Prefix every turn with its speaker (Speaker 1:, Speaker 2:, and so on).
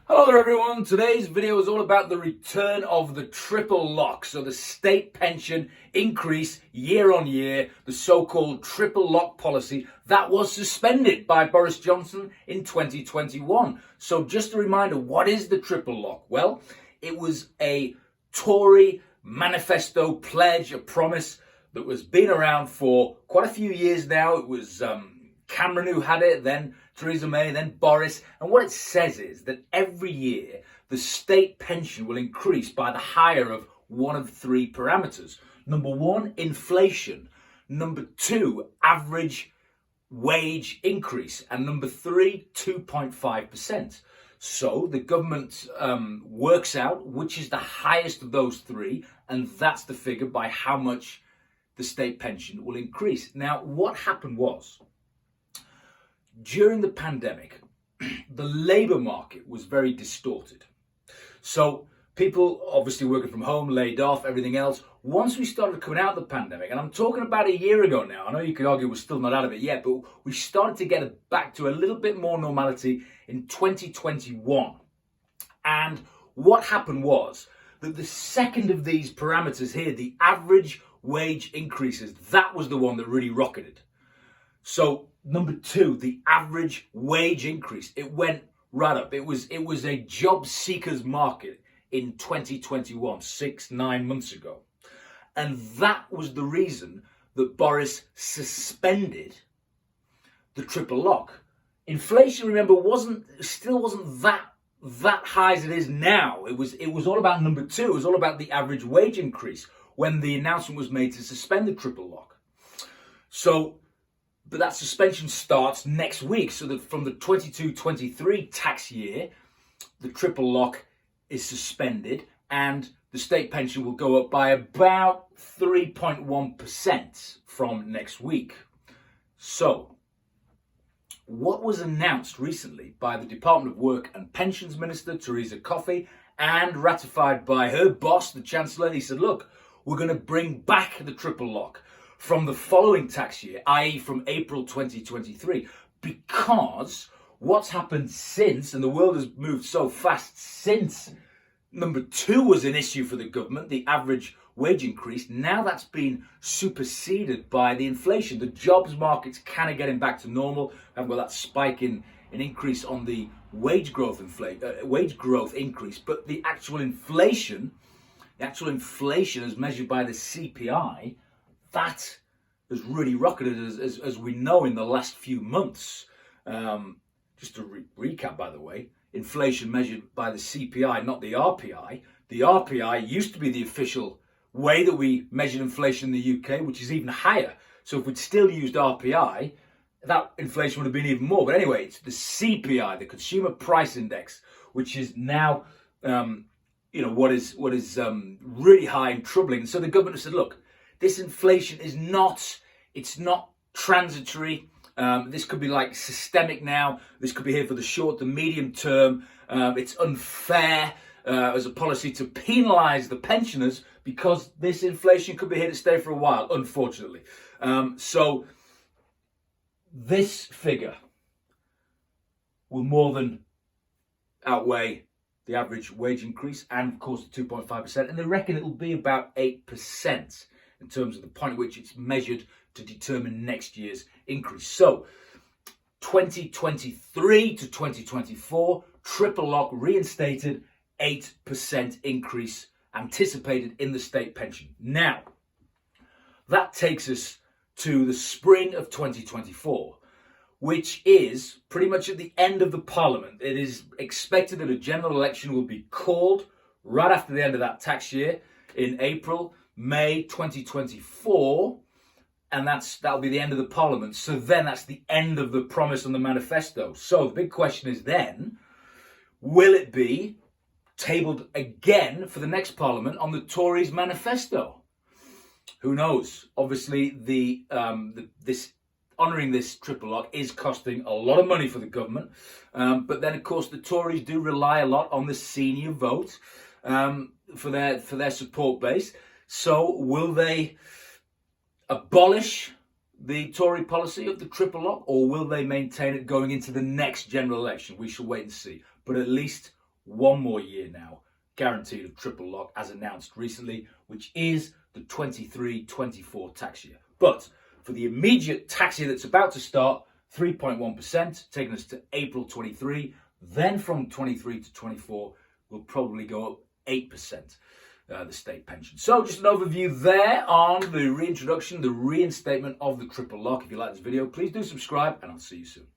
Speaker 1: Hello there everyone, today's video is all about the return of the triple lock, so the state pension increase year on year, the so-called triple lock policy that was suspended by Boris Johnson in 2021. So just a reminder, what is the triple lock? Well, it was a Tory manifesto pledge, a promise that was been around for quite a few years now. It was Cameron who had it, then Theresa May, then Boris. And what it says is that every year the state pension will increase by the higher of one of three parameters. Number one, inflation. Number two, average wage increase. And number three, 2.5%. So the government works out which is the highest of those three, and that's the figure by how much the state pension will increase. Now, what happened was, during the pandemic, the labour market was very distorted. So people obviously working from home, laid off, everything else. Once we started coming out of the pandemic, and I'm talking about a year ago now, I know you could argue we're still not out of it yet, but we started to get back to a little bit more normality in 2021. And what happened was that the second of these parameters here, the average wage increases, that was the one that really rocketed. So number two, the average wage increase, it went right up. It was a job seekers market in 2021, 9 months ago. And that was the reason that Boris suspended the triple lock. Inflation, remember, still wasn't that high as it is now. It was all about number two. It was all about the average wage increase when the announcement was made to suspend the triple lock. But that suspension starts next week, so that from the 22-23 tax year, the triple lock is suspended and the state pension will go up by about 3.1% from next week. So, what was announced recently by the Department of Work and Pensions Minister, Theresa Coffey, and ratified by her boss, the Chancellor, he said, look, we're going to bring back the triple lock from the following tax year, i.e. from April 2023, because what's happened since, and the world has moved so fast since number two was an issue for the government, the average wage increase, now that's been superseded by the inflation. The jobs market's kind of getting back to normal, and well, that spike in an increase on the wage growth increase, but the actual inflation as measured by the CPI, that has really rocketed as we know in the last few months. Just to recap, by the way, inflation measured by the CPI, not the RPI. The RPI used to be the official way that we measured inflation in the UK, which is even higher. So if we'd still used RPI, that inflation would have been even more. But anyway, it's the CPI, the Consumer Price Index, which is now, what is really high and troubling. And so the government has said, look, this inflation is not transitory. This could be like systemic now. This could be here for the short to medium term. It's unfair as a policy to penalise the pensioners because this inflation could be here to stay for a while, unfortunately. So this figure will more than outweigh the average wage increase and, of course, the 2.5%. And they reckon it will be about 8%. In terms of the point at which it's measured to determine next year's increase. So, 2023 to 2024, triple lock reinstated, 8% increase anticipated in the state pension. Now, that takes us to the spring of 2024, which is pretty much at the end of the parliament. It is expected that a general election will be called right after the end of that tax year in May 2024, and that'll be the end of the parliament. So then that's the end of the promise on the manifesto. So the big question is then, will it be tabled again for the next parliament on the Tories' manifesto? Who knows? Obviously, this honouring this triple lock is costing a lot of money for the government, but then of course the Tories do rely a lot on the senior vote for their support base. So will they abolish the Tory policy of the triple lock, or will they maintain it going into the next general election? We shall wait and see. But at least one more year now, guaranteed of triple lock as announced recently, which is the 23-24 tax year. But for the immediate tax year that's about to start, 3.1%, taking us to April 23. Then from 23 to 24, we'll probably go up 8%, the state pension. So just an overview there on the reintroduction, the reinstatement of the triple lock. If you like this video, please do subscribe, and I'll see you soon.